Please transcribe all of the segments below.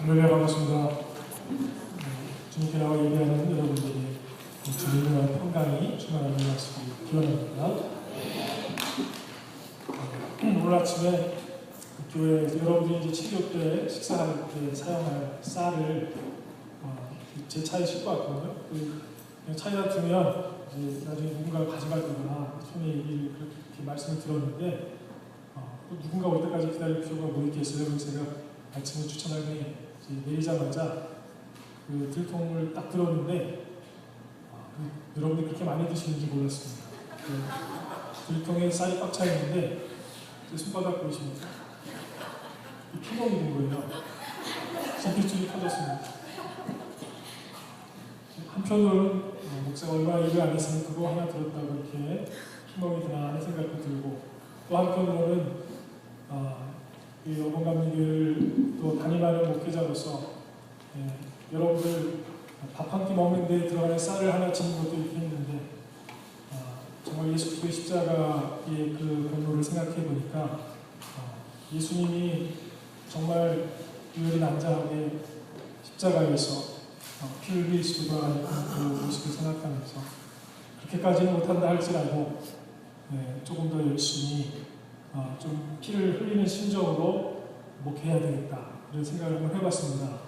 할렐루야, 반갑습니다. 주님께 나와 예배하는 여러분들이 주님의 평강이 충만하는 말씀을 기원합니다. 오늘 아침에 교회에서 여러분들이 이제 치료 때 식사할 때 사용할 쌀을 제 차에 싣고 왔거든요. 그냥 차에다 두면 이제 나중에 누군가 가져갈 거거나 손에 얘기를 그렇게 말씀을 들었는데 또 누군가 올 때까지 기다릴 필요가 뭐 있겠어요. 그래서 제가 아침에 주차장에 내리자마자 그 들통을 딱 들었는데 여러분들이 그렇게 많이 드시는지 몰랐습니다. 들통에 쌀이 꽉 차 있는데 제 손바닥 보이십니까? 피멍이 된 거예요. 진피줄이 터졌습니다. 한편으로는 목사가 얼마나 일을 안 했으면 그거 하나 들었다고 이렇게 피멍이 드나 하는 생각도 들고, 또 한편으로는 이 어벙감리교회를 또 담임하는 목회자로서 여러분들 밥 한 끼 먹는 데 들어가는 쌀을 하나 짓는 것도 이렇게 힘든데 정말 예수 그리스도의 십자가의 그 변호를 생각해 보니까 예수님이 정말 유혈이 난자하게 십자가에서 피를 흘리시고가 그 모습을 생각하면서 그렇게까지는 못한다 할지라도 조금 더 열심히 좀 피를 흘리는 심정으로 목회해야 되겠다 이런 생각을 한번 해봤습니다.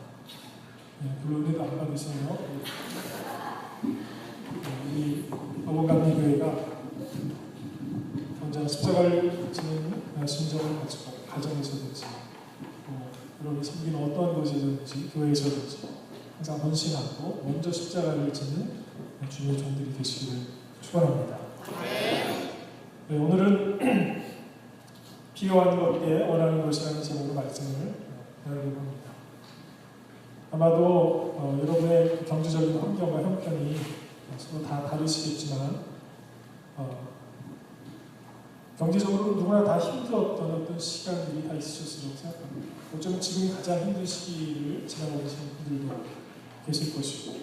물론 은혜도 안 받으세요. 우리 어벙감리교회가 언제나 십자가를 지는 심정을 가지고 가정에서든지 여러분이 섬기는 어떠한 곳이든지 교회에서든지 항상 헌신하고 먼저 십자가를 지는 주님의 종들이 되시기를 축원합니다. 오늘은 필요한 것에 원하는 것이라는 제목으로 말씀을 나누려고 합니다. 아마도 여러분의 경제적인 환경과 형편이 서로 다 다르시겠지만 경제적으로 누구나 다 힘들었던 어떤 시간들이 다 있으셨으리라고 생각합니다. 어쩌면 지금이 가장 힘든 시기를 지나고 계신 분들도 계실 것이고,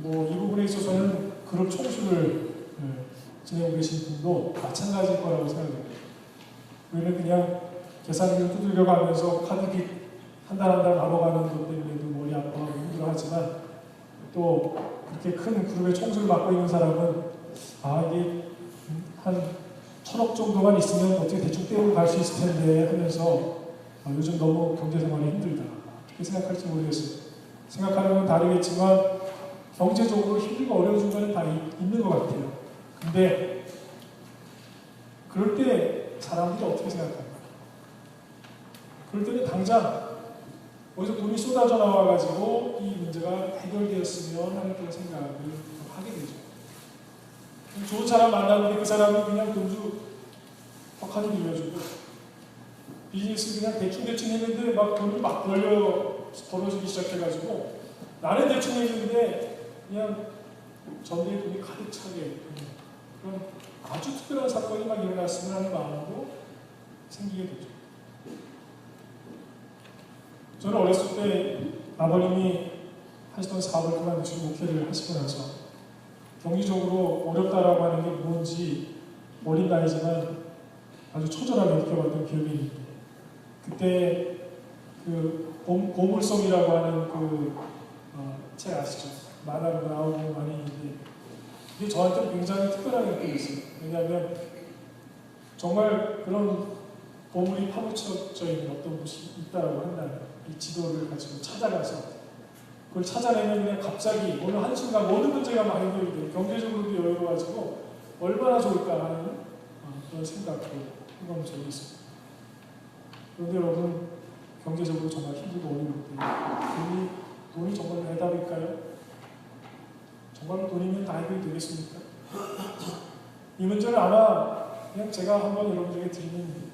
이 부분에 있어서는 그룹 총수를 지내고 계신 분도 마찬가지일 거라고 생각합니다. 우리는 그냥 계산기를 두들겨가면서 카드빚 한 달 한 달 남아가는 것 때문에도 머리 아파하고 힘들어하지만, 또 그렇게 큰 그룹의 총수를 맡고 있는 사람은 이게 한 1,000억 정도만 있으면 어떻게 대충 떼우고 갈 수 있을 텐데 하면서 요즘 너무 경제생활이 힘들다 어떻게 생각할지 모르겠어요. 생각하는 건 다르겠지만 경제적으로 힘들고 어려운 순간은 다 있는 것 같아요. 근데 그럴 때 사람들이 어떻게 생각할까? 그럴 때는 당장 어디서 돈이 쏟아져 나와가지고 이 문제가 해결되었으면 하는 그런 생각을 하게 되죠. 좋은 사람 만나는데 그 사람이 그냥 돈주 퍽하게 빌려주고, 비즈니스 그냥 대충 했는데 막 돈이 막 벌어지기 시작해가지고 나는 대충 했는데 그냥 전대에 돈이 가득 차게 그런 아주 특별한 사건이 막 일어났으면 하는 마음도 생기게 되죠. 저는 어렸을 때 아버님이 하시던 사업을 그만두시고 목회를 하시고 나서 경제적으로 어렵다라고 하는 게 뭔지 어린 나이지만 아주 처절하게 느껴봤던 기억이 있는데, 그때 그 보물섬이라고 하는 그 책 아시죠? 만화로 나오고 많이 있는데 이게 저한테 굉장히 특별하게 느껴졌어요. 왜냐하면 정말 그런 보물이 파묻혀져 있는 어떤 곳이 있다고 한다면 이 지도를 가지고 찾아가서 그걸 찾아내면 그냥 갑자기 어느 한순간 모든 문제가 막 해결이 돼요. 경제적으로도 여유로워지고 얼마나 좋을까 하는 그런 생각도 해본 적이 있습니다. 그런데 여러분, 경제적으로 정말 힘들고 어려울 때 돈이 정말 해답일까요? 정말 돈이면 다 해결이 되겠습니까? 이 문제는 아마 그냥 제가 한번 여러분에게 드리는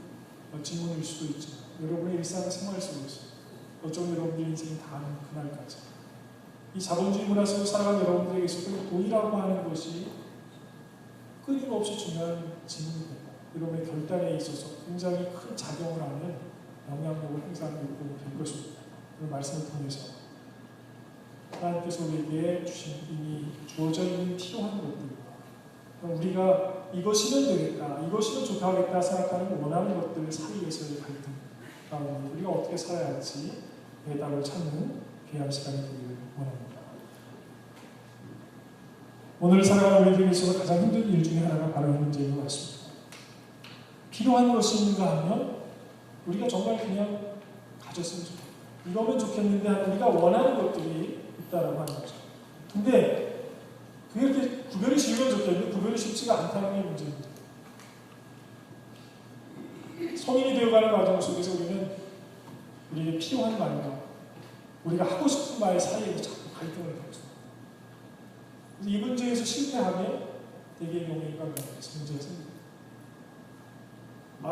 질문일 수도 있지만 여러분의 일상생활 속에서 어쩌면 여러분들의 인생이 다하는 그날까지 이 자본주의 문화 속에 살아가는 여러분들에게 있어서 돈이라고 하는 것이 끊임없이 중요한 질문이 되고 여러분의 결단에 있어서 굉장히 큰 작용을 하는 영향력을 행사하는 일꾼이 될 것입니다. 그 말씀을 통해서 하나님께서 우리에게 주신 이미 주어져 있는 필요한 것들과 우리가 이것이면 되겠다, 이것이면 좋다 하겠다 생각하는 원하는 것들 사이에서의 갈등, 가운데 우리가 어떻게 살아야 할지 해답을 찾는 귀한 시간이 되기를 원합니다. 오늘 살아가는 우리에게 있어서 가장 힘든 일 중에 하나가 바로 이 문제인 것 같습니다. 필요한 것이 있는가 하면 우리가 정말 그냥 가졌으면 좋겠다. 이러면 좋겠는데 우리가 원하는 것들이 있다라고 하는 거죠. 근데 그게 이렇게 구별이 쉬우면 좋겠는데 구별이 쉽지가 않다는 게 문제입니다. 성인이 되어가는 과정 속에서 우리는 우리에게 필요한 말과 우리가 하고 싶은 말 사이에서 자꾸 갈등을 겪습니다. 이 문제에서 실패하면 대개의 경우에 인간관계에서 문제가 생깁니다.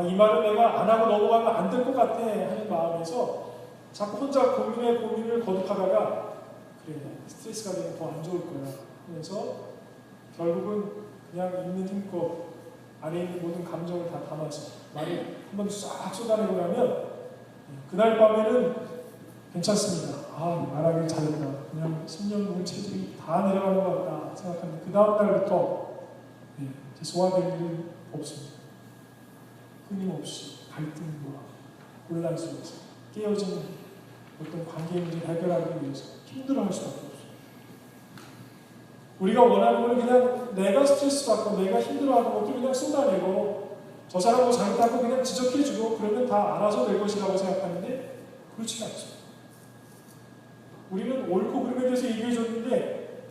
이 말은 내가 안 하고 넘어가면 안 될 것 같아 하는 마음에서 자꾸 혼자 고민을 거듭하다가 그래 스트레스가 되면 더 안 좋을 거야 하면서 결국은 그냥 있는 힘껏 안에 있는 모든 감정을 다 담아서 말을 한번 싹 쏟아내고 나면 그날 밤에는 괜찮습니다. 말하길 잘했다. 그냥 10년 묵은 체질이 다 내려가는 것 같다 생각하는데 그 다음 날부터 소화될 일은 없습니다. 끊임없이 갈등과 혼란 속에서 깨어지는 어떤 관계 문제를 해결하기 위해서 힘들어할 수밖에 없어요. 우리가 원하는 건 그냥 내가 스트레스 받고 내가 힘들어하는 것도 그냥 쏟아내고 저 사람 뭐 잘못하고 그냥 지적해주고 그러면 다 알아서 될 것이라고 생각하는데 그렇지 않습니다. 우리는 옳고 그름에 대해서 얘기해줬는데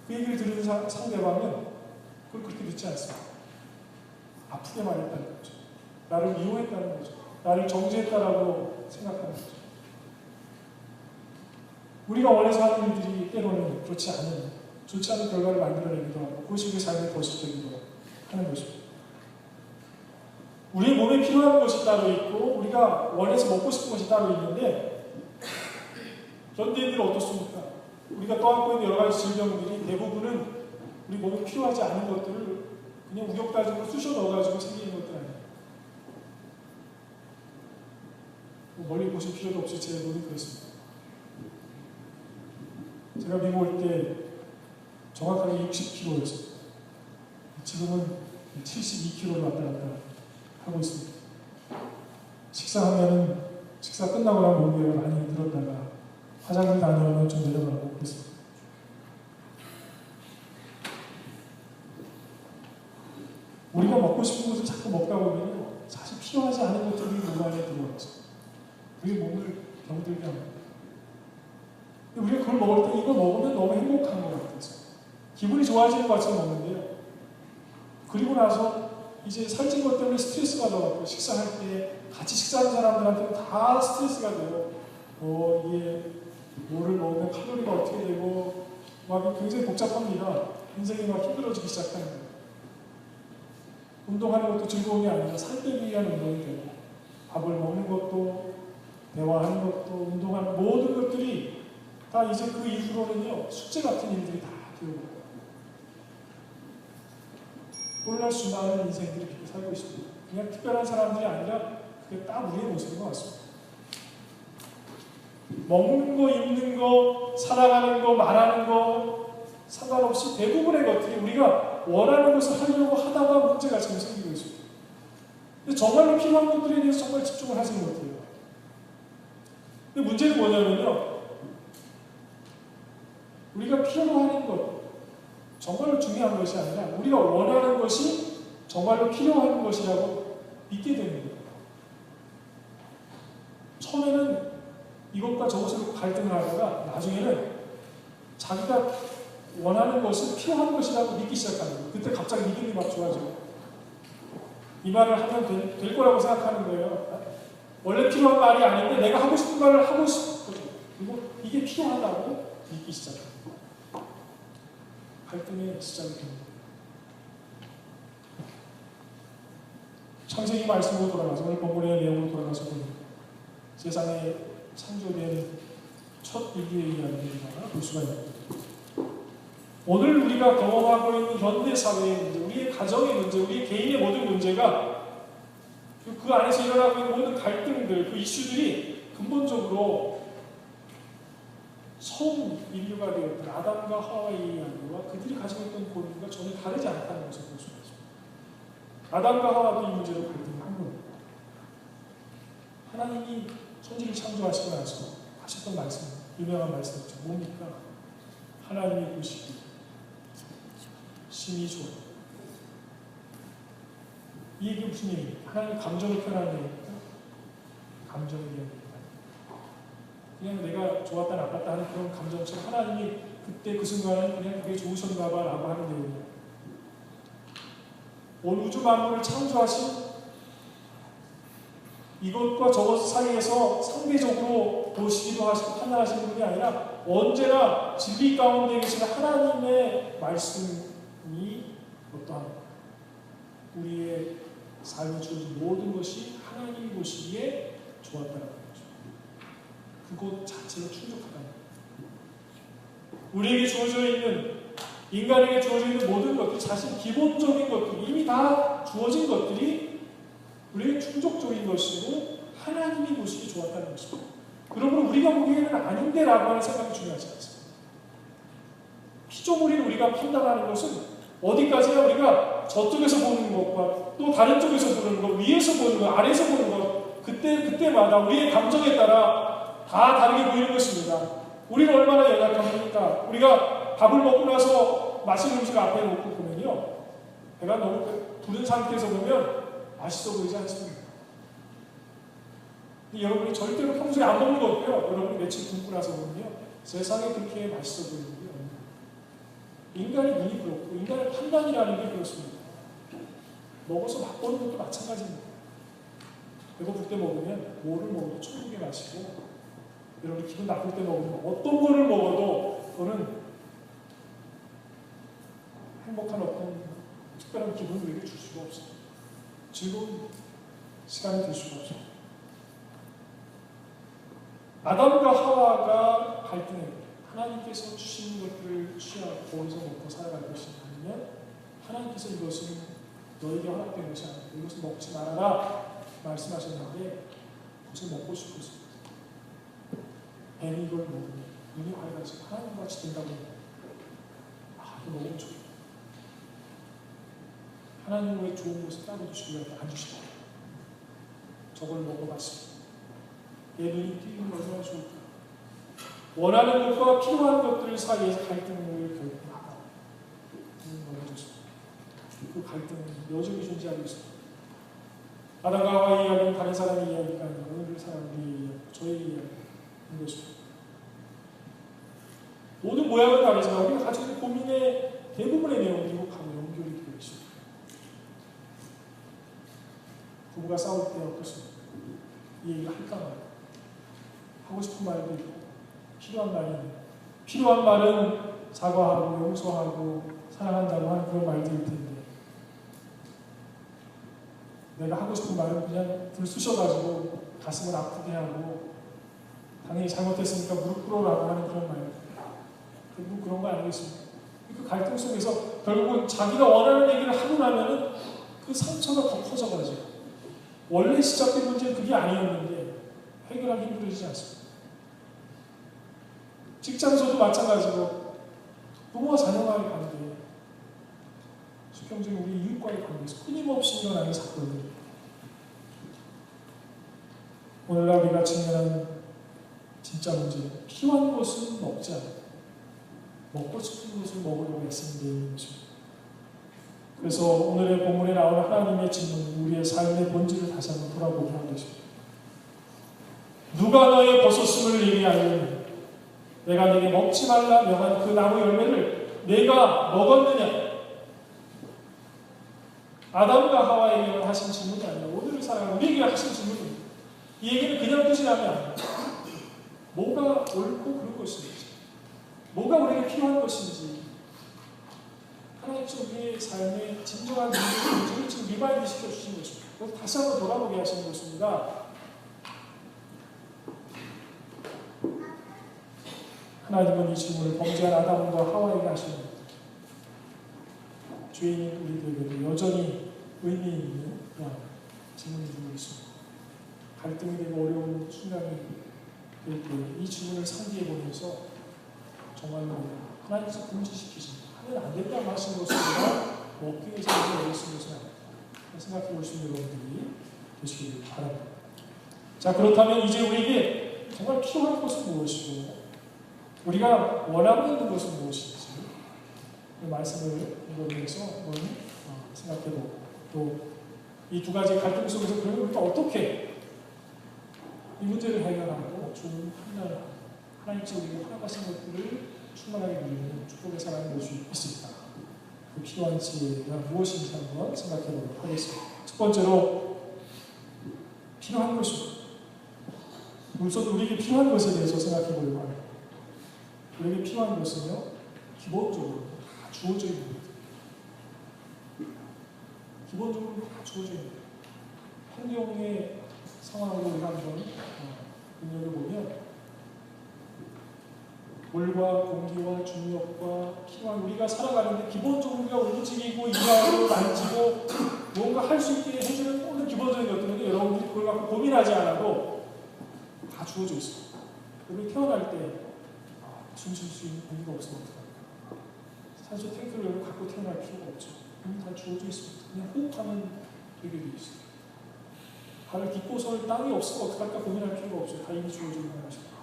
그 얘기를 들은 상대방은 그걸 그렇게 듣지 않습니다. 아프게 말했다는 거죠. 나를 이용했다는 거죠. 나를 정죄했다라고 생각하는 거죠. 우리가 원해서 하는 일들이 때로는 좋지 않은 결과를 만들어내기도 하고 그것이 우리 삶의 거짓되기도 하는 것입니다. 우리의 몸에 필요한 것이 따로 있고 우리가 원해서 먹고 싶은 것이 따로 있는데 현대인들은 어떻습니까? 우리가 떠안고 있는 여러 가지 질병들이 대부분은 우리 몸에 필요하지 않은 것들을 그냥 우격다짐으로 쑤셔 넣어가지고 생기는 것들 아니에요. 멀리 보실 필요도 없이 제 눈이 그렇습니다. 제가 미국 올 때 정확하게 60kg였어요. 지금은 72kg로 왔다 갔다 하고 있습니다. 식사 끝나고 나면 몸무게가 많이 늘었다가 화장실 다녀오면 좀 내려가고 그랬습니다. 우리가 먹고 싶은 것을 자꾸 먹다 보면 사실 필요하지 않은 것들이 몸 안에 들어와서 그게 몸을 병들게 합니다. 우리가 그걸 먹을 때 이거 먹으면 너무 행복한 것 같아서 기분이 좋아지는 것 같이 먹는데요. 그리고 나서 이제 살찐 것 때문에 스트레스 받아갖고 식사할 때 같이 식사하는 사람들한테는 다 스트레스가 돼요. 이게 뭐를 먹으면 칼로리가 어떻게 되고 막 굉장히 복잡합니다. 인생이 막 힘들어지기 시작하는 거예요. 운동하는 것도 즐거운 게 아니라 살 빼기 위한 운동이 되고 밥을 먹는 것도 대화하는 것도 운동하는 모든 것들이 다 이제 그 이후로는요 숙제 같은 일들이 다 되어버려요. 꼴날 수많은 인생들이 그렇게 살고 있습니다. 그냥 특별한 사람들이 아니라 그게 딱 우리의 모습인 것 같습니다. 먹는 거, 입는 거, 살아가는 거, 말하는 거 상관없이 대부분의 것들이 우리가 원하는 것을 하려고 하다가 문제가 지금 생기고 있습니다. 근데 정말로 필요한 것들에 대해서 정말 집중을 하지 못해요. 근데 문제는 뭐냐면요. 우리가 필요로 하는 것, 정말로 중요한 것이 아니라 우리가 원하는 것이 정말로 필요한 것이라고 믿게 되는 거예요. 처음에는 이것과 저것을 갈등을 하다가 나중에는 자기가 원하는 것을 필요한 것이라고 믿기 시작하는 거예요. 그때 갑자기 믿음이 막 좋아져요. 이 말을 하면 될 거라고 생각하는 거예요. 원래 필요한 말이 아닌데 내가 하고 싶은 말을 하고 싶은 거죠. 그리고 이게 필요하다고 믿기 시작해요. 갈등의 시작이 됩니다. 창세기 말씀으로 돌아가서 오늘 본문의 내용으로 돌아가서 보면 세상에 창조된 첫 인류의 이야기를 볼 수가 있습니다. 오늘 우리가 경험하고 있는 현대 사회의 문제, 우리의 가정의 문제, 우리의 개인의 모든 문제가 그 안에서 일어나고 있는 모든 갈등들, 그 이슈들이 근본적으로 처음 인류가 되었던 아담과 하와의 이야기와 그들이 가지고 있던 고민과 전혀 다르지 않다는 것을 볼 수가 있습니다. 아담과 하와도 이 문제로 갈등을 한 겁니다. 하나님이 천지를 창조하시고 나서 하셨던 말씀, 유명한 말씀이죠. 뭡니까? 하나님이 보시기 심히 좋아. 이 얘기 무슨 얘기입니까? 하나님 감정을 표현하는 얘기입니까? 감정을 얘기합니다. 그냥 내가 좋았다 나빴다 하는 그런 감정처럼 하나님이 그때 그 순간은 그냥 그게 좋으셨나 봐 라고 하는 내용이에요. 온 우주 만물을 창조하신 이것과 저것 사이에서 상대적으로 보시기도 하시고 판단하시는 분이 아니라 언제나 진리 가운데 계시는 하나님의 말씀이 어떠한 우리의 삶에 주어진 모든 것이 하나님이 보시기에 좋았다는 거죠. 그것 자체로 충족하다는 거예요. 우리에게 주어져 있는, 인간에게 주어져 있는 모든 것들, 사실 기본적인 것들, 이미 다 주어진 것들이 우리에게 충족적인 것이고 하나님이 보시기 좋았다는 것입니다. 그러므로 우리가 보기에는 아닌데 라고 하는 생각이 중요하지 않습니다. 피조물인 우리가 판단하는 것은 어디까지나 우리가 저쪽에서 보는 것과 또 다른 쪽에서 보는 것, 위에서 보는 것, 아래에서 보는 것, 그때마다 우리의 감정에 따라 다 다르게 보이는 것입니다. 우리는 얼마나 연약합니까? 우리가 밥을 먹고 나서 맛있는 음식 앞에 놓고 보면요, 배가 너무 부른 상태에서 보면 맛있어 보이지 않습니다. 여러분이 절대로 평소에 안 먹는 거 없고요. 여러분이 며칠 굶고 나서 보면요, 세상에 그렇게 맛있어 보이는 게 없습니다. 인간의 눈이 그렇고 인간의 판단이라는 게 그렇습니다. 먹어서 맛보는 것도 마찬가지입니다. 배고플 때 먹으면 뭐를 먹어도 천국의 맛이고, 여러분 기분 나쁠 때 먹으면 어떤 거를 먹어도 그거는 행복한 어떤 특별한 기분을 우리에게 줄 수가 없어요. 즐거운 시간이 될 수가 없어요. 아담과 하와가 갈등해요. 하나님께서 주신 것들을 취하고 거기서 먹고 살아갈 것이 아니면 하나님께서 이것은 너에게 허락된 것이 아니고 이것을 먹지 말아라 말씀하셨는데 그것을 먹고 싶었습니다. 뱀이 이걸 먹으면 눈이 밝아지고 하나님과 같이 된다고 합니다. 이거 먹으면 좋겠다. 하나님 왜 좋은 것을 따로 주시려고 안 주시고 저걸 먹어봤습니다. 내 눈이 띄는 게 얼마나 좋을까. 원하는 것과 필요한 것들 사이에서 갈등을 결정하고 넘어졌습니다. 그 갈등은 여전히 존재하고 있습니다. 아담과 하와의 이야기는 다른 사람의 이야기가 아니라 오늘 사람의 이야기, 저의 이야기인 것입니다. 모든 모양은 다르지만 우리가 가지고 있는 고민의 대부분의 내용이 하고 연결이 되어 있습니다. 부부가 싸울 때 어떻습니까? 이 얘기 할까 말까. 하고 싶은 말도 있고 필요한 말이 있는, 필요한 말은 사과하고 용서하고 사랑한다고 하는 그런 말들일 텐데 내가 하고 싶은 말은 그냥 불 쑤셔가지고 가슴을 아프게 하고 당연히 잘못했으니까 무릎 꿇어라고 하는 그런 말, 결국 그런 거 아니겠습니까? 그 갈등 속에서 결국은 자기가 원하는 얘기를 하고 나면은 그 상처가 더 커져가지고 원래 시작된 문제는 그게 아니었는데 해결하기 힘들어지지 않습니다. 직장에서도 마찬가지로 부모와 자녀와의 관계, 수평적인 우리 이웃과의 관계에서 끊임없이 일어나는 사건들. 오늘날 우리가 직면하는 진짜 문제는 필요한 것은 먹지 않고 먹고 싶은 것을 먹으려고 애쓰는 데 있는 것입니다. 그래서 오늘의 본문에 나오는 하나님의 질문은 우리의 삶의 본질을 다시 한번 돌아보게 하는 것입니다. 누가 너의 벗었음을 얘기하니 내가 네게 먹지 말라 명한 그 나무 열매를 내가 먹었느냐? 아담과 하와에게 하신 질문이 아니라 오늘을 살아가는 우리에게 하신 질문입니다. 이 얘기는 그냥 끝이라면 아닙니다. 뭐가 옳고 그른 것인지, 뭐가 우리에게 필요한 것인지, 하나님께서 우리의 삶의 진정한 문제를 지금 리바이드 시켜주신 것입니다. 그래서 다시 한번 돌아보게 하시는 것입니다. 하나님은 이 질문을 범죄한 아담과 하와에게 하십니다. 죄인인 우리들에게도 여전히 의미 있는 그런 질문을 주고 있습니다. 갈등이 되고 어려운 순간이 될 때 이 질문을 상기해 보면서 정말로 하나님께서 금지시키십니다. 하면 안 된다고 하신 것을 우리가 먹기 위해서 이렇게 내리신 것은 아닙니다. 생각해 보시는 여러분들이 되시길 바랍니다. 자, 그렇다면 이제 우리에게 정말 필요한 것은 무엇이고 우리가 원하고 있는 것은 무엇인지 이 말씀을 읽어보면서 한번 생각해보고 또 이 두 가지 갈등 속에서 그러면 우리가 어떻게 이 문제를 해결하고 좋은 판단을 하고 하나님께서 우리에게 허락하신 것들을 충만하게 누리는 축복의 사랑이 될 수 있을까? 그 필요한 지혜가 무엇인지 한번 생각해보도록 하겠습니다. 첫 번째로 필요한 것입니다. 우선 우리에게 필요한 것에 대해서 생각해보려고 합니다. 우리에게 필요한 것은요, 기본적으로 다 주어져 있는 겁니다. 기본적으로 다 주어져 있는 겁니다. 환경의 상황으로 우리가 한번 눈여겨보면 물과 공기와 중력과 필요한 우리가 살아가는데 기본적으로 우리가 움직이고 일하고 만지고 뭔가 할 수 있게 해주는 모든 기본적인 것들은 여러분들이 그걸 갖고 고민하지 않아도 다 주어져 있습니다. 우리 태어날 때 숨 쉴 수 있는 공기가 없으면 어떡합니까? 산소 탱크를 갖고 태어날 필요가 없죠. 이미 다 주어져 있습니다. 그냥 호흡하면 되게 되어 있습니다. 발을 딛고 설 땅이 없으면 어떡할까 고민할 필요가 없어요. 다 이미 주어져 있는 것입니다.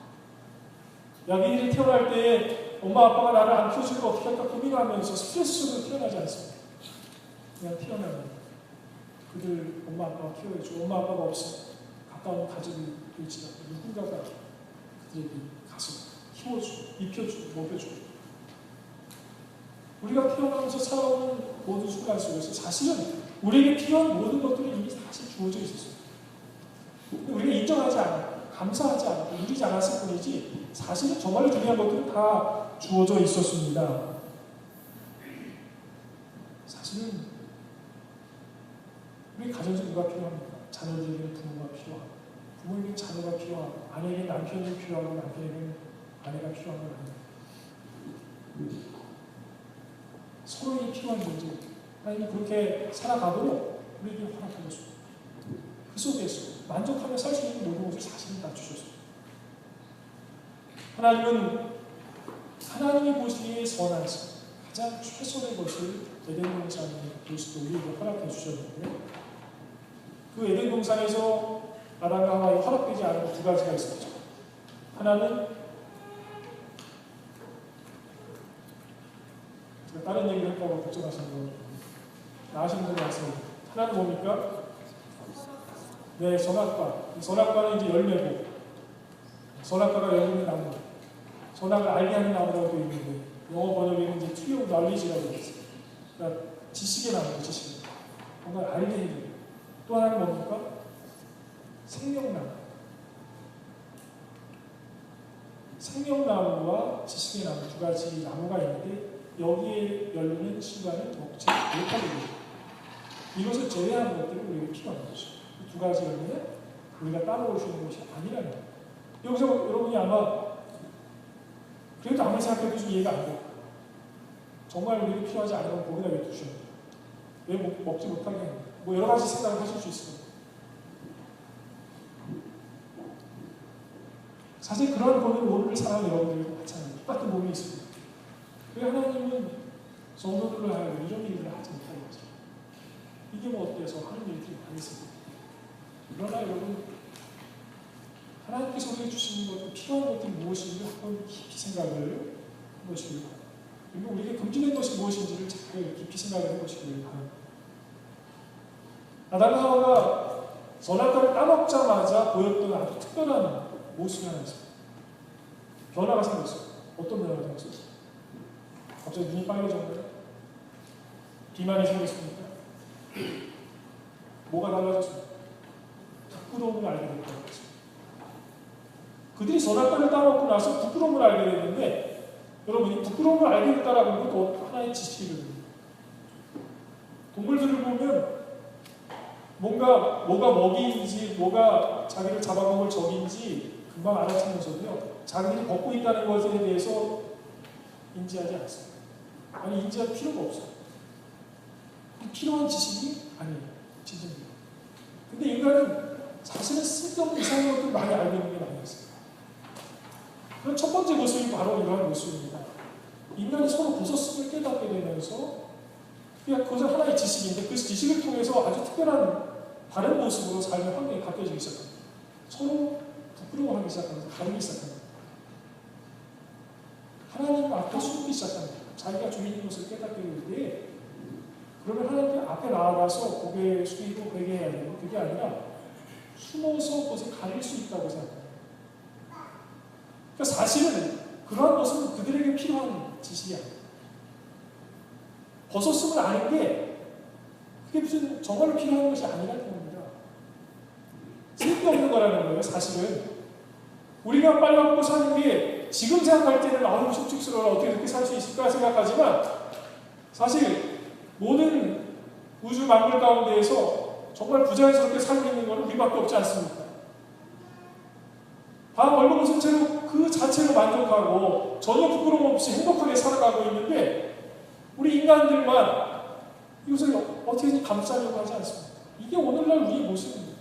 야기인이 태어날 때 엄마 아빠가 나를 안 키워주면 어떻게 할까 고민하면서 스트레스 속으로 태어나지 않습니다. 그냥 태어나면 그들 엄마 아빠가 키워야죠. 엄마 아빠가 없어 가까운 가족이 될지라도 누군가가 그들에게 가서 키워주고 입혀주고 먹여주고 우리가 태어나면서 살아오는 모든 순간 속에서 사실은 우리에게 필요한 모든 것들이 이미 사실 주어져 있었어요. 우리가 인정하지 않아 감사하지 않고 누리지 않았을 뿐이지 사실은 정말 중요한 것들은 다 주어져 있었습니다. 사실은 우리 가정에서 누가 필요합니까? 자녀들에게는 부모가 필요하고 부모에게는 자녀가 필요하고 아내에게는 남편이 필요하고 남편에게는 아내가 필요한 건 아니에요. 서로에게 필요한 존재 하나님이 그렇게 살아가도록 우리에게 허락하셨습니다. 그 속에서 만족하며 살 수 있는 모든 것을 사실은 다 주셨습니다. 하나님은 하나님이 보시기에 선한 가장 최선의 것을 에덴 동산에 보시고 우리에게 허락해 주셨는데 그 에덴 동산에서 아담과 하와에 허락되지 않은 두 가지가 있었죠. 하나는 제가 다른 얘기를 할까봐 걱정하시는 거 아시는 분이 아세요. 하나는 뭡니까? 네, 선악과. 선악과는 이제 열매고 선악과가 열매는 나무. 선악을 알게 하는 나무라고 되어 있는데 영어 번역에는 이제 트리 오브 날리지라고 되어 있어요. 그러니까 지식의 나무예요, 지식. 뭔가 알게 해주는. 또 하나는 뭡니까? 생명나무. 생명나무와 지식의 나무 두 가지 나무가 있는데 여기에 열리는 순간은 먹지 못하게 됩니다. 이것을 제외하는 것들이 우리에게 필요한 것이죠. 두 가지 열매는 우리가 따먹을 수 있는 것이 아니라는 거예요. 여기서 여러분이 아마 그래도 아무리 생각해도 좀 이해가 안 돼요. 정말 우리에게 필요하지 않은 건 거기다 왜 두셔야 돼요? 왜 먹지 못하게 하는 거예요? 뭐 여러 가지 생각을 하실 수 있을 거예요. 사실 그런 거는 오늘을 사랑하는 여러분들과 마찬가지예요. 똑같은 몸이 있습니다. 왜 하나님은 성도들을 하여 이런 일을 하지 못하게 하죠? 이게 뭐 어때서 하는 일들이 많이 있습니다. 그러나 여러분 하나님께서 우리에게 주시는 것들 필요한 것들이 무엇인지 한번 깊이 생각을 해보시길 바랍니다. 그리고 우리에게 금지된 것이 무엇인지를 잘 깊이 생각을 해보시길 바랍니다. 아담과 하와가 선악과를 따먹자마자 보였던 아주 특별한 모습이 하나 있습니다. 변화가 생겼어요. 어떤 변화가 생겼어요? 갑자기 눈이 빨개졌나요? 비만이 생겼습니까? 뭐가 달라졌습니까? 부끄러움을 알게 됐다는 거죠. 그들이 선악과를 따먹고 나서 부끄러움을 알게 됐는데 여러분이 부끄러움을 알게 됐다라는 것도 하나의 지식이거든요. 동물들을 보면 뭐가 먹이인지 뭐가 자기를 잡아먹을 적인지 금방 알아채면서도요. 자기들이 먹고 있다는 것에 대해서 인지하지 않습니다. 아니 인지할 필요가 없어요. 필요한 지식이 아니에요. 진정입니다. 근데 인간은 사실은 쓸데없는 이상한 것들 많이 알고 있는 게 많이 있습니다. 그럼 첫 번째 모습이 바로 이러한 모습입니다. 인간이 서로 벗었음을 깨닫게 되면서 그것은 하나의 지식인데 그 지식을 통해서 아주 특별한 다른 모습으로 삶의 환경이 바뀌어지기 시작합니다. 서로 부끄러워하기 시작합니다. 다루기 시작합니다. 하나님 앞에 숨기 시작합니다. 자기가 주인인 것을 깨닫게 될 때, 그러면 하나님 앞에 나아가서 고개 숙이고 회개해야 되고, 그게 아니라 숨어서 그것을 가릴 수 있다고 생각합니다. 그러니까 사실은 그러한 것은 그들에게 필요한 지식이 아닙니다. 벗었음을 아는 게 그게 무슨 정말로 필요한 것이 아니라는 겁니다. 쓸데없는 거라는 거예요. 사실은 우리가 빨리 먹고 사는 게 지금 생각할 때는 아우 속직스러워 어떻게 그렇게 살 수 있을까 생각하지만, 사실 모든 우주 만물 가운데에서 정말 부자연스럽게 살고 있는 것은 우리밖에 없지 않습니까? 밥 얼마먹은 채로 그 자체로 만족하고 전혀 부끄러움 없이 행복하게 살아가고 있는데, 우리 인간들만 이것을 어떻게든 감싸려고 하지 않습니다. 이게 오늘날 우리의 모습입니다.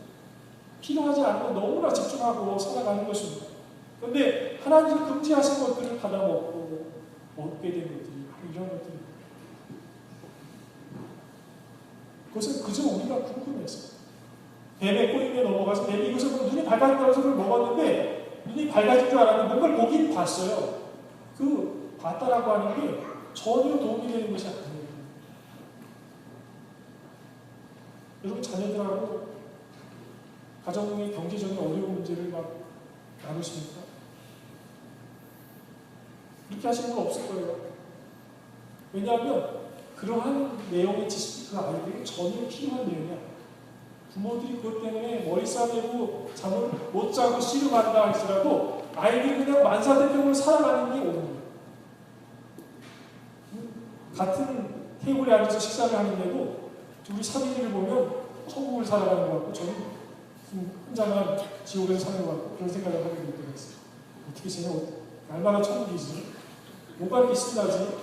필요하지 않은 거 너무나 집중하고 살아가는 것입니다. 그런데 하나님이 금지하신 것들을 받아먹고 얻게 된 것들이 바로 이런 것들입니다. 그것은 그저 우리가 궁금해서 뱀의 꼬리에 넘어가서 뱀이 이것을 눈이 밝아진다고 해서 그걸 먹었는데, 눈이 밝아진 줄 알았는데 뭔가를 보긴 봤어요. 그 봤다라고 하는 게 전혀 도움이 되는 것이 아니에요. 여러분 자녀들하고 가정의 경제적인 어려운 문제를 막 나누십니까? 이렇게 하시는 건 없을 거예요. 왜냐하면 그러한 내용의 지식이 그 아이들에게 전혀 필요한 내용이 아니에요. 부모들이 그것 때문에 머리 싸매고 잠을 못 자고 씨름한다 할지라도 아이들이 그냥 만사대병으로 살아가는 게 오는 거예요. 같은 테이블에 앉아서 식사를 하는데도 둘이 사귀를 보면 천국을 살아가는 것 같고 저는 혼자만 지옥에서 사는 것 같고 그런 생각을 하게 될 때가 있어요. 어떻게 쟤는 얼마나 천국이지? 뭐가 이렇게 신나지?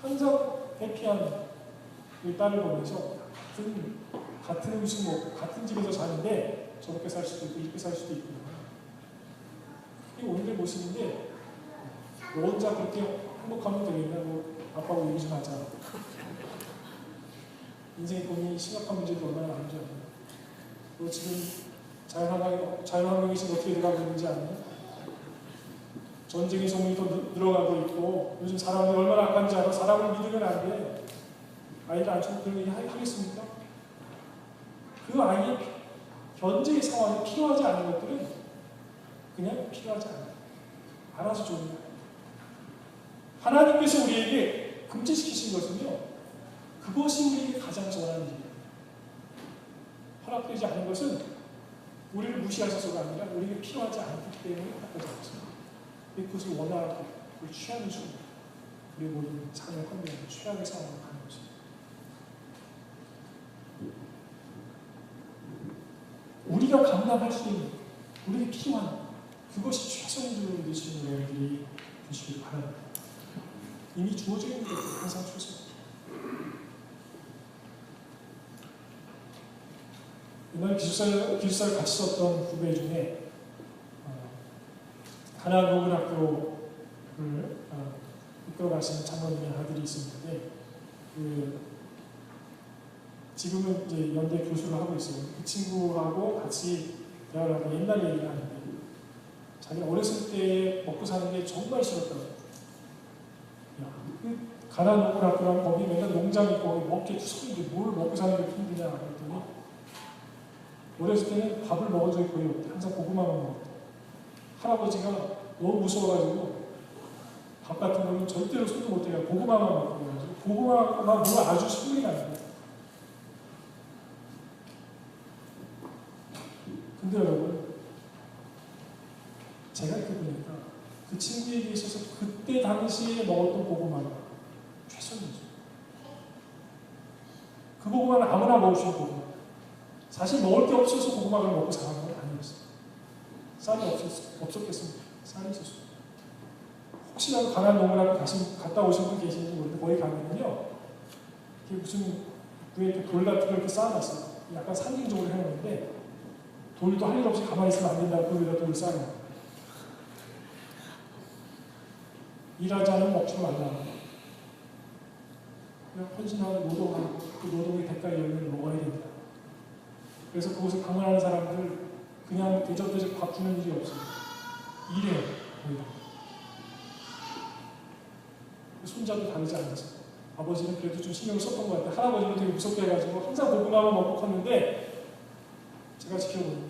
항상 해피한 우리 딸을 보면서 같은 음식 먹고 같은 집에서 사는데 저렇게 살 수도 있고 이렇게 살 수도 있구나. 이게 오늘의 모습인데 너 혼자 그렇게 행복하면 되겠냐? 너 아빠하고 얘기 좀 하자. 인생의 고민이 심각한 문제도 얼마나 많은지 아냐? 너 지금 자연환경이 지금 어떻게 돼가고 있는지 아냐? 전쟁의 소문이 더 늘어가고 있고 요즘 사람이 얼마나 악한지 알아? 사람을 믿으면 안 돼. 아이를 안 주고 그런 얘기 하겠습니까? 그 아이의 현재의 상황에 필요하지 않은 것들은 그냥 필요하지 않아요. 알아서 좋은 거예요. 하나님께서 우리에게 금지시키신 것은요, 그것이 우리에게 가장 선한 일이에요. 허락되지 않은 것은 우리를 무시하셔서가 아니라 우리에게 필요하지 않기 때문에 허락하지 않습니다. 그것을 원하고 그걸 취하는 순간 우리의 모든 삶의 환경은 최악의 상황으로 가는 것입니다. 우리가 감당할 수 있는, 우리에게 필요한 그것이 최선인 줄 믿으시는 여러분들이 되시길 바랍니다. 이미 주어져 있는 것들 항상 최선. 이날 기숙사를 같이 썼던 후배 중에 하나 노근학교를 이끌어 가시는 장로님의 아들이 있었는데 지금은 이제 연대 교수를 하고 있어요. 그 친구하고 같이 대화를 하고 옛날 얘기를 하는데 자기가 어렸을 때 먹고 사는 게 정말 싫었다고. 그 가난 노근학교랑 거기 맨날 농장 있고 거기 먹기 투성인데 뭘 먹고 사는 게 힘드냐 그랬더니 어렸을 때는 밥을 먹은 적이 거의 없대. 항상 고구마만 먹었대. 할아버지가 너무 무서워가지고 밥 같은 거는 절대로 손도 못 대고 고구마만 먹고 그래가지고 고구마만 먹으면 아주 신물이 나는 거예요. 근데 여러분, 제가 이렇게 보니까 그 친구에게 있어서 그때 당시에 먹었던 고구마가 최선이죠. 그 고구마는 아무나 먹을 수 있는 고구마. 사실 먹을 게 없어서 고구마를 먹고 자란 건 아니었어요. 쌀이 없었겠습니까? 쌀이 있었어요. 혹시라도 가난 농을 갔다 오신 분 계시는지 모르는데 거기 가면요, 이게 무슨 위에 돌 같은 걸 이렇게 쌓아놨어요. 약간 상징적으로 해놓는데 돌도 할 일 없이 가만히 있으면 안 된다고 그 위에다 돌을 쌓아놔요. 일하지 않으면 먹지 말라. 헌신하고 노동하고 그 노동의 대가의 열매를 먹어야 된다. 그래서 그곳을 방문하는 사람들 그냥 대접대접 밥 주는 일이 없어요. 일해요. 거의 다. 손자도 다르지 않아서 아버지는 그래도 좀 신경을 썼던 것 같아요. 할아버지는 되게 무섭게 해가지고 항상 고구마만 먹고 컸는데 제가 지켜봅니다.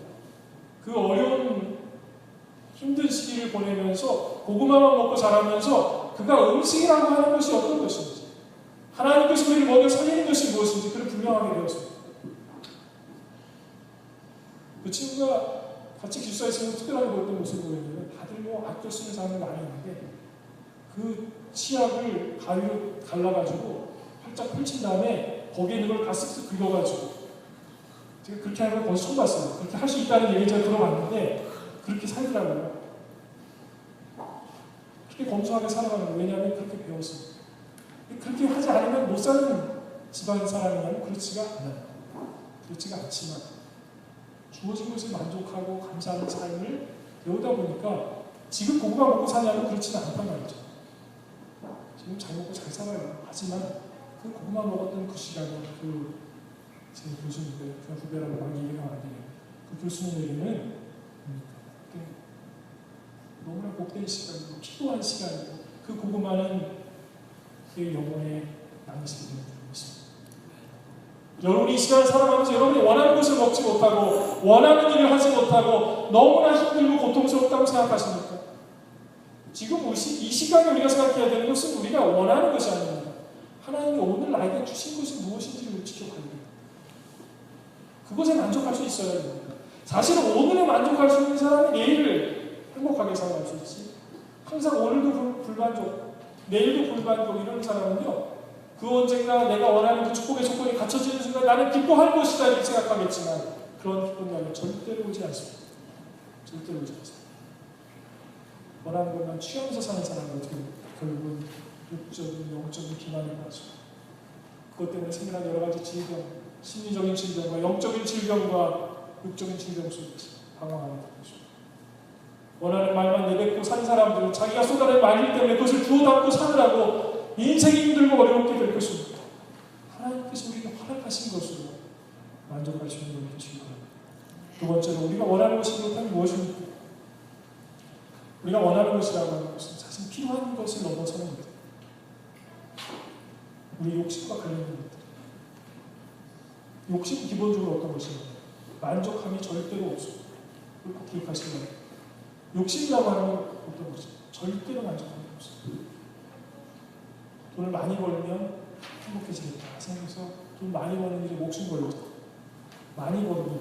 그 어려운 힘든 시기를 보내면서 고구마만 먹고 자라면서 그가 음식이라고 하는 것이 어떤 것인지 하나님께서 우리를 먹여 살리는 것이 무엇인지 그를 분명하게 되었습니다. 그 친구가 같이 기숙사에서 특별하게 보였던 모습을 보였는데 다들 뭐 아껴 쓰는 사람이 많이 있는데 그 치약을 가위로 갈라가지고 활짝 펼친 다음에 거기에 있는 걸 다 쓱쓱 긁어가지고 제가 그렇게 하는 걸 거기서 처음 봤어요. 그렇게 할 수 있다는 얘기를 제가 들어봤는데 그렇게 살더라고요. 그렇게 검소하게 살아가는 거예요. 왜냐하면 그렇게 배웠어요. 그렇게 하지 않으면 못 사는 집안 사람이냐면 그렇지가 않아요. 그렇지가 않지만 주어진 것에 만족하고 감사하는 삶을 배우다 보니까 지금 고구마 먹고 사냐면 그렇지는 않단 말이죠. 지금 잘 먹고 잘 살아요. 하지만 그 고구마 먹었던 그 시간에 제 교수님들, 그 후배라고 막 얘기를 하는데 그 교수님에게는 너무나 복된 시간이고 필요한 시간이고 그 고구마는 그의 영혼에 남으시게 되는 것입니다. 여러분이 이 시간을 살아가면서 여러분이 원하는 것을 먹지 못하고 원하는 일을 하지 못하고 너무나 힘들고 고통스럽다고 생각하십니까? 지금 이 시간에 우리가 생각해야 되는 것은 우리가 원하는 것이 아닙니다. 하나님이 오늘 나에게 주신 것이 무엇인지를 지켜봐야 됩니다. 그것에 만족할 수 있어야 됩니다. 사실은 오늘에 만족할 수 있는 사람이 내일을 행복하게 살아갈 수 있지. 항상 오늘도 불만족, 내일도 불만족 이런 사람은요. 그 언젠가 내가 원하는 그 축복의 조건이 갖춰지는 순간 나는 기뻐할 것이다 이렇게 생각하겠지만 그런 기쁜 날은 절대로 오지 않습니다. 절대로 오지 않습니다. 원하는 것만 취하면서 사는 사람은 결국은 육적인, 영적인 비난에 빠지고 그것 때문에 생겨난 여러 가지 질병, 심리적인 질병과 영적인 질병과 육적인 질병 속에서 방황하는 것입니다. 원하는 말만 내뱉고 산 사람들은 자기가 쏟아낸 말일 때문에 그것을 주워 담고 사느라고 인생이 힘들고 어렵게 될 것입니다. 하나님께서 우리에게 허락하신 것으로 만족할 수 있는 것이 주시기 바랍니다. 두 번째로 우리가 원하는 것이 그렇다면 무엇입니까? 우리가 원하는 것이라고 하는 것은 사실 필요한 것을 넘어서는 것. 우리 욕심과 관련된 것들. 욕심은 기본적으로 어떤 것입니까? 만족함이 절대로 없습니다. 그걸 꼭 기억하시기 바랍니다. 욕심이라고 하는 건 어떤 것입니까? 절대로 만족함이 없습니다. 돈을 많이 벌면 행복해지겠다 생각해서 돈 많이 버는 일에 목숨 걸고 많이 벌면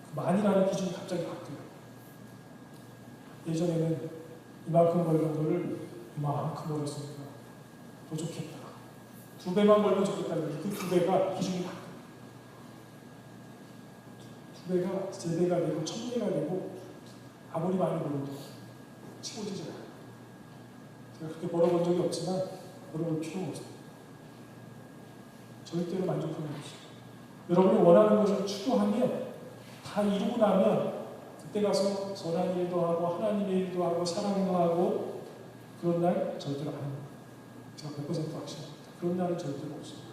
그 많이라는 기준이 갑자기 바뀌어요. 예전에는 이만큼 벌던 거를 이만큼 벌었으니까 더 좋겠다. 2배만 벌면 좋겠다. 그 2배가 기준이 바뀌어요. 2배가 3배가 되고 1000배가 되고 아무리 많이 벌어도 치워지지 않아요. 제가 그렇게 벌어본 적이 없지만 벌어볼 필요가 없어요. 절대로 만족함이 없어요. 여러분이 원하는 것을 추구하며 다 이루고 나면 그때 가서 선한 일도 하고 하나님의 일도 하고 사랑도 하고 그런 날 절대로 안 합니다. 제가 100% 확신합니다. 그런 날은 절대로 없습니다.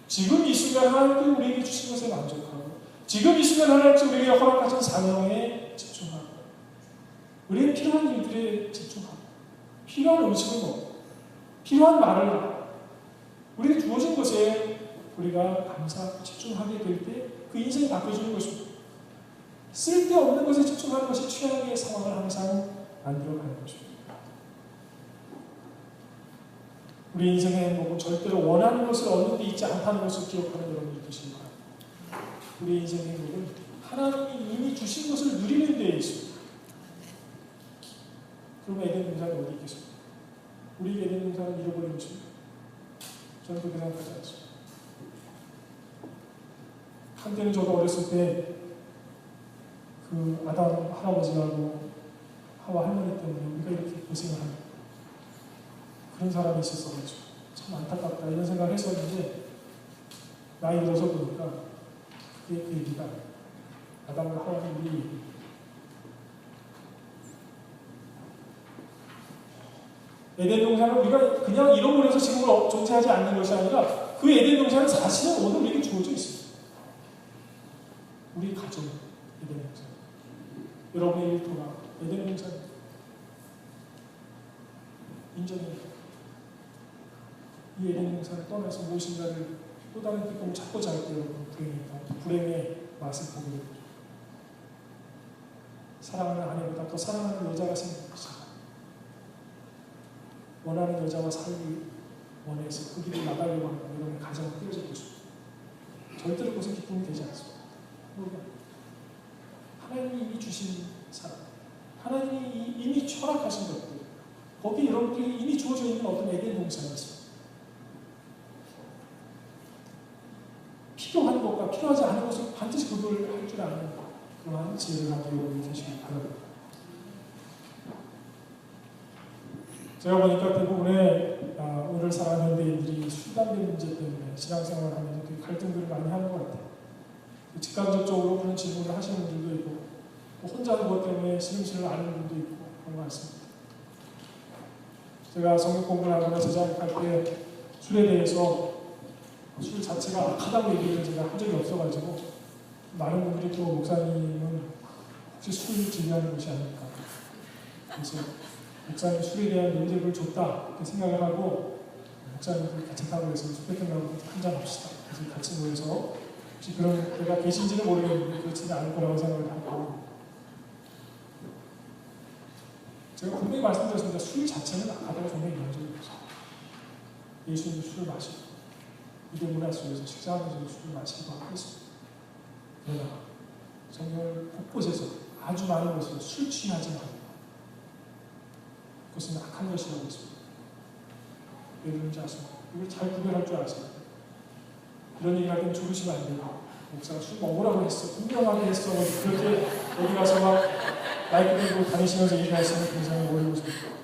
지금 이 순간 하나님께 우리에게 주신 것에 만족하고 지금 이 순간 하나님께 우리에게 허락하신 사명에 집중하고 우리에게 필요한 일들에 집중하고 필요한 음식을 먹고 필요한 말을 하고 우리에게 주어진 것에 우리가 감사하고 집중하게 될 때 그 인생이 바뀌어지는 것입니다. 쓸데없는 것에 집중하는 것이 최악의 상황을 항상 만들어가는 것입니다. 우리 인생의 행복은 절대로 원하는 것을 얻는 데 있지 않다는 것을 기억하는 여러분이 되시기 바랍니다. 우리 인생의 행복은 하나님이 이미 주신 것을 누리는 데에 있습니다. 그럼 에덴 동산이 어디 있겠습니까? 우리 에덴 동산을 잃어버린 것입니다. 저는 그렇게 생각하지 않습니다. 한때는 저도 어렸을 때 그 아담 할아버지하고 하와 할머니 때문에 우리가 이렇게 고생을 하는 그런 사람이 있었어가지고 참 안타깝다 이런 생각을 했었는데 나이 들어서 보니까 그게 그 얘기가 아담과 하와는 우리 얘기 에덴 동산을 우리가 그냥 잃어버려서 지금은 존재하지 않는 것이 아니라 그 에덴 동산은 사실은 오늘 우리에게 주어져 있습니다. 시작점은 에덴 동산. 여러분의 일터가 에덴 동산입니다. 인정입니다. 이 에덴 동산을 떠나서 무엇인가를 또 다른 기쁨을 찾고자 할 때 여러분 불행의 맛을 보게 됩니다. 사랑하는 아내보다 더 사랑하는 여자가 생긴 것이다. 원하는 여자와 살기 원해서 그 길을 나가려고 하는 여러분의 가정을 깨어질 것입니다. 절대로 그것은 기쁨이 되지 않습니다. 하나님이 이미 주신 사랑, 하나님이 이미 허락하신 것들, 거기에 여러분들이 이미 주어져 있는 어떤 에덴 동산이 있습니다. 필요한 것과 필요하지 않은 것을 반드시 구별할 줄 아는 그러한 지혜를 가지고 여러분이 되시길 바랍니다. 제가 보니까 대부분의 오늘 살아가는 현대인들이 술, 담배 문제 때문에 신앙생활을 하면서 되게 갈등들을 많이 하는 것 같아요. 직간접적으로 그런 질문을 하시는 분들도 있고 또 혼자 그것 때문에 시름시름 앓는 분도 있고 그런 것 같습니다. 제가 성경 공부를 하거나 제자학할 때 술에 대해서 술 자체가 악하다고 얘기를 제가 한 적이 없어가지고 많은 분들이 또 목사님은 혹시 술을 즐겨하는 것이 아닐까. 그래서 목사님 술에 대한 면접을 줬다 이렇게 생각을 하고 목사님들 같이 타고 해서 술 끝나고 한잔 합시다. 그래서 같이 모여서 혹시 그런 데가 계신지는 모르겠는데 그렇지는 않을 거라고 생각을 하고 제가 분명히 말씀드렸습니다. 술 자체는 악하다고 정말 이런 적이 없어요. 예수님도 술을 마시고 유대 문화 속에서 식사하면서도 술을 마시기도 하고 했습니다. 그러나 성경 곳곳에서 아주 많은 것을 술 취하지 말고 그것은 악한 것이라고 했습니다. 왜 그런지 아십니까? 이걸 잘 구별할 줄 아세요? 이런 얘기 할 때는 조르시면 안 되고 목사가 술 먹으라고 했어. 분명하게 했어. 그렇게 어디 가서 막 마이크 들고 다니시면서 얘기하시면 굉장히 어려우십니다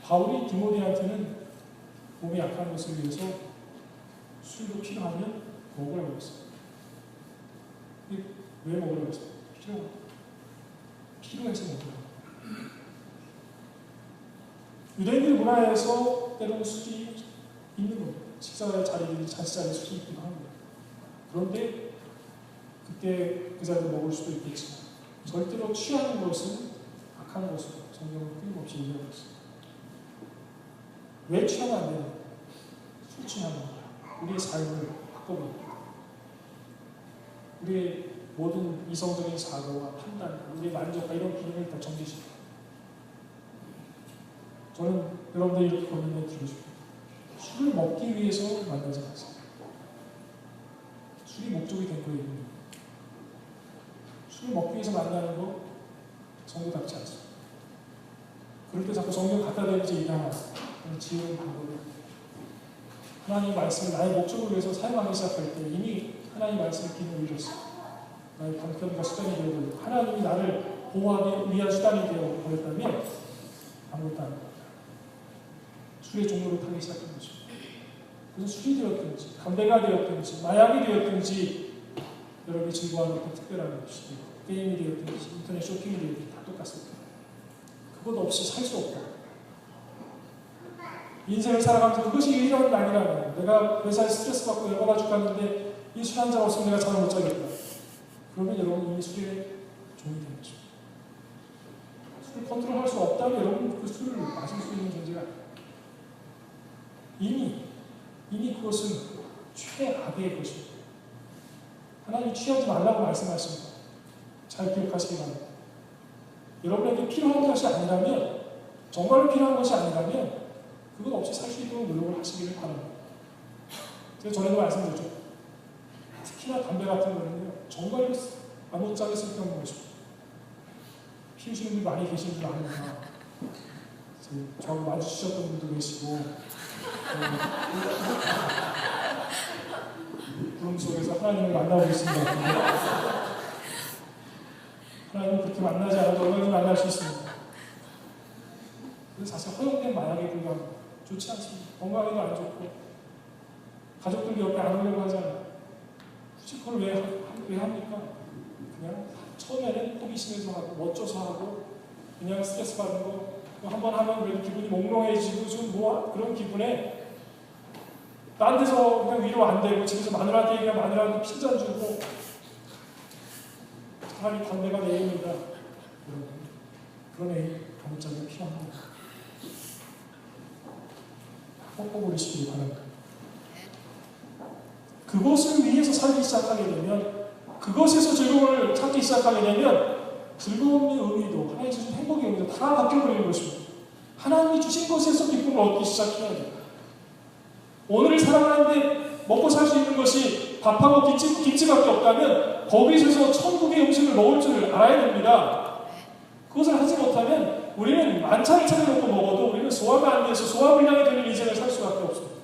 바울이 디모데한테는 몸이 약한 것을 위해서 술도 필요하면 먹으라고 했어요. 왜 먹으라고 했어요? 필요해서 먹으라고. 유대인들 문화에서 때로는 술이 있는 겁니다. 식사 자리에 잔치자리에 술이 있기도 합니다. 그런데 그때 그 자리에 먹을 수도 있겠지만 절대로 취하는 것은 악한 것으로 성경은 끊임없이 얘기하고 있습니다. 왜 취하면 안 되는 술 취하는 거야. 우리의 삶을 바꿔봅니다. 우리의 모든 이성적인 사고와 판단, 우리의 만족과 이런 기능을 다 정지시킵니다. 저는 여러분들 이렇게 고민해 드리고 싶습니다. 술을 먹기 위해서 만나지 마세요. 술이 목적이 된 거예요. 술을 먹기 위해서 만나는 거 성도답지 않습니다. 그럴 때 자꾸 성경 갖다 대면서 이상한 지혜로운 방법을 하나님의 말씀을 나의 목적을 위해서 사용하기 시작할 때 이미 하나님의 말씀의 기능을 잃었어요. 나의 방편과 수단이 되어버리고 하나님이 나를 보호하기 위한 수단이 되어버렸다면 아무것도 안 됩니다. 술의 종로를 타기 시작한 것입니다. 그래서 술이 되었든지 담배가 되었든지 마약이 되었든지 여러분이 즐거워하는 그 특별한 것이 게임이 되었든지 인터넷 쇼핑이 되었든지 다 똑같습니다. 그것 없이 살 수 없다. 인생을 살아가면서 그것이 유일한 낙이라면 내가 회사에 스트레스 받고 열받아 죽겠는데 이 술 한 잔 없으면 내가 잠을 못 자겠다. 그러면 여러분 이미 술의 종이 되는 거죠. 술을 컨트롤할 수 없다면 여러분 그 술을 마실 수 있는 존재가 아니에요. 이미 그것은 최악의 것입니다. 하나님 취하지 말라고 말씀하십니다. 잘 기억하시기 바랍니다. 여러분에게 필요한 것이 아니라면 정말로 필요한 것이 아니라면 그것 없이 살 수 있도록 노력을 하시기를 바랍니다. 제가 전에도 말씀드렸죠. 특히나 담배 같은 거는요. 정말 아무짝에 쓸데없는 것입니다. 피우시는 분이 많이 계신 줄 아니까 저하고 마주치셨던 분도 계시고 구름 속에서 하나님을 만나고 있습니다. 하나님을 그렇게 만나지 않아도 얼마든지 만날 수 있습니다. 그래서 사실 허용된 마약에 불과합니다. 좋지 않습니다. 건강에도 안 좋고 가족들 옆에 안 오려고 하잖아요. 굳이 그걸 왜 합니까? 그냥 처음에는 호기심에서 하고 멋져서 하고 그냥 스트레스 받는 거 한 번 하면 그래도 기분이 몽롱해지고 좀 그런 기분에 딴 데서 그냥 위로 안 되고 집에서 마누라한테 그냥 마누라한테 핀잔 주고 차라리 건네가 내 애입니다. 그런 애 가무짝이 필요합니다. 꼭 오르시기 바랍니다. 그것을 위해서 살기 시작하게 되면, 그것에서 즐거움을 찾기 시작하게 되면 즐거움의 의미도, 하나님 주신 행복의 의미도 다 바뀌어버리는 것입니다. 하나님이 주신 것에서 기쁨을 얻기 시작해야 돼요. 오늘을 살아가는데 먹고 살 수 있는 것이 밥하고 김치밖에 없다면 거기서 천국의 음식을 먹을 줄 알아야 됩니다. 그것을 하지 못하면 우리는 만찬을 차려놓고 먹어도 우리는 소화가 안 돼서 소화불량이 되는 인생을 살 수밖에 없습니다.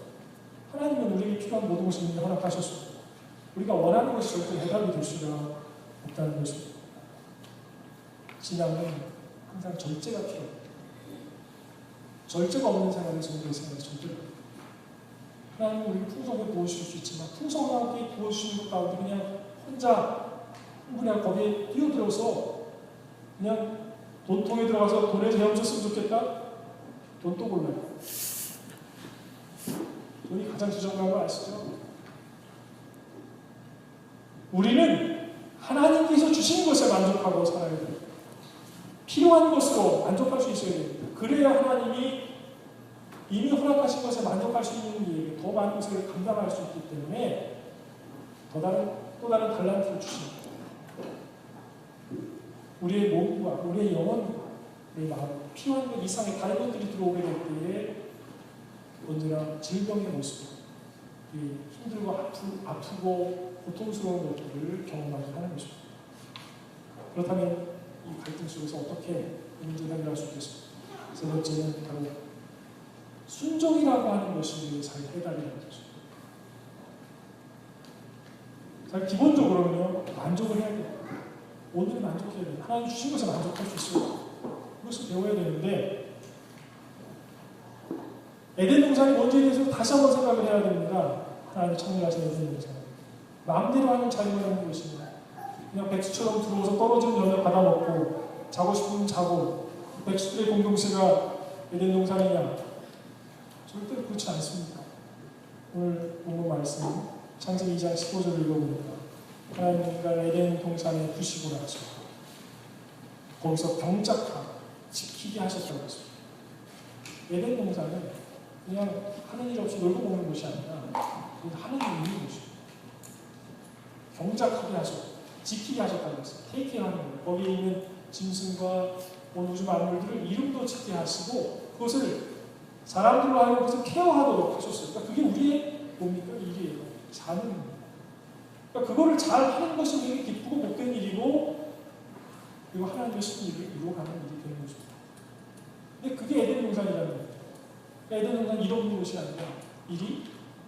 하나님은 우리에게 필요한 모든 것을 이미 허락하셨습니다. 우리가 원하는 것이 절대 해답이 될 수가 없다는 것입니다. 신앙은 항상 절제가 필요합니다. 절제가 없는 생활에서 우리의 생활이 절대로 하나님은 우리를 풍성하게 부어주실 수 있지만 풍성하게 부어주시는 것 가운데 그냥 혼자 그냥 거기에 뛰어들어서 그냥 돈통에 들어가서 돈에 헤엄쳤으면 좋겠다? 돈 또 골라요. 돈이 가장 주정한 거 아시죠? 우리는 하나님께서 주신 것에 만족하고 살아야 돼요. 필요한 것으로 만족할 수 있어야 됩니다. 그래야 하나님이 이미 허락하신 것에 만족할 수 있는 일에 더 많은 것을 감당할 수 있기 때문에 또 다른 달란트를 주십니다. 우리의 몸과 우리의 영혼, 우리의 마음, 필요한 것 이상의 다른 것들이 들어오게 될 때에 언제나 질병의 모습, 힘들고 아프고 고통스러운 것들을 경험하게 하는 것입니다. 그렇다면 이 갈등 속에서 어떻게 문제를 해결할 수 있겠습니까? 세 번째는 바로 순종이라고 하는 것이 잘 해답이라는 것입니다. 자, 기본적으로는요, 만족을 해야 돼요. 오늘은 만족해야 돼요. 하나님 주신 것에 만족할 수 있어요. 그것을 배워야 되는데, 에덴 동산의 원죄에 대해서 다시 한번 생각을 해야 됩니다. 하나님 창조하신 에덴 동산. 마음대로 하는 자유가 있는 것입니다. 그냥 백수처럼 들어오서 떨어진 열매 받아먹고, 자고 싶으면 자고, 백수들의 공동체가 에덴 동산이냐? 절대로 그렇지 않습니다. 오늘 본문 말씀, 창세기 2장 15절을 읽어보니까, 하나님과 에덴 동산에 두시고 나서 거기서 병작하고 지키게 하셨다고 했습니다. 에덴 동산은 그냥 하는 일 없이 놀고 먹는 것이 아니라 하나님이 있는 것입니다. 병작하게 하셨고 지키게 하셨다고 했습니다. 테이크하는 거예요. 거기에 있는 짐승과 우주 만물들을 이름도 짓게 하시고 그것을 사람들로 하여금 그것을 케어하도록 하셨어요. 그러니까 그게 우리의 뭡니까? 일이에요. 사는 겁니다. 그러니까 그거를 잘 하는 것이 우리에게 기쁘고 복된 일이고 그리고 하나님의 싶은 일을 이루어가는 일이 되는 것입니다. 근데 그게 에덴 동산이라는 거예요. 그러니까 에덴 동산 일 없는 것이 아니라 일이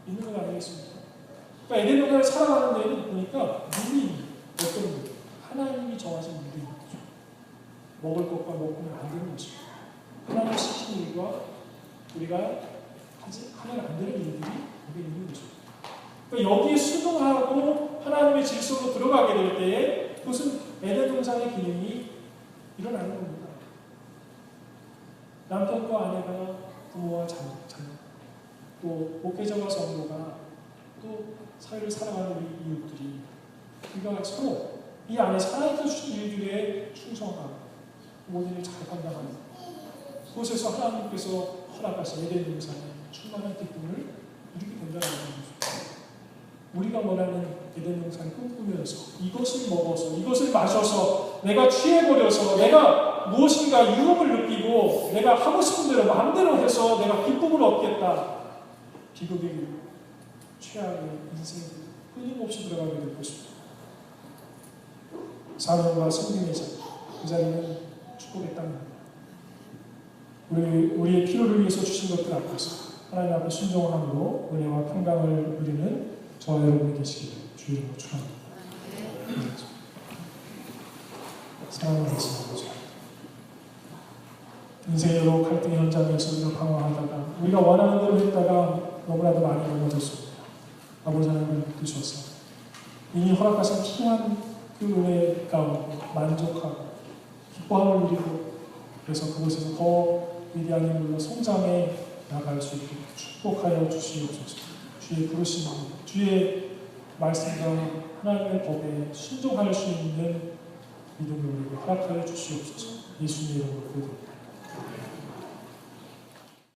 있는 것 아니겠습니까? 그러니까 에덴 동산을 살아가는 데에는 보니까 룰이 어떤 룰? 하나님이 정하신 룰이 있는 거죠. 먹을 것과 먹으면 안 되는 것입니다. 하나님이 시킨 일과 우리가 하면 안 되는 일들이 여기 있는 것입니다. 그러니까 여기에 순종하고 하나님의 질서로 들어가게 될 때에 그것은 에덴 동산의 기능이 일어나는 겁니다. 남편과 아내가 부모와 자녀, 또 목회자와 성도가 또 사회를 살아가는 우리 이웃들이 우리가 서로 이 안에 살아있는 일들에 충성하고 모든 일을 잘 감당하는 그곳에서 하나님께서 허락하신 에덴 동산의 충만한 기쁨을 이루게 된다는 것입니다. 우리가 원하는 에덴 동산을 꿈꾸면서 이것을 먹어서 이것을 마셔서 내가 취해버려서 내가 무엇인가 유흥을 느끼고 내가 하고 싶은 대로 마음대로 해서 내가 기쁨을 얻겠다. 비극의 최악의 인생에 끊임없이 들어가게 될 것입니다. 사명과 성김의 자, 그 자리는 축복의 땅입니다. 우리의 필요를 위해서 주신 것들 앞에서 하나님 앞에 순종함으로 은혜와 평강을 누리는 저와 여러분이 되시기를 주의 이름으로 축원합니다. 사랑하는 말씀입니다. 인생의 여러 갈등의 현장에서 우리가 방황하다가 우리가 원하는 대로 했다가 너무나도 많이 넘어졌습니다. 아버지 하나님을 두셔서 이미 허락하신 필요한 그 은혜 가운데 만족하고 기뻐함을 누리고 그래서 그것에서 더 위대한 힘으로 성장해 나갈 수 있도록 축복하여 주시옵소서. 주의 부르심, 주의 말씀과 하나님의 법에 순종할 수 있는 믿음을 우리에게 허락하여 주시옵소서. 예수님의 이름으로 기도드립니다.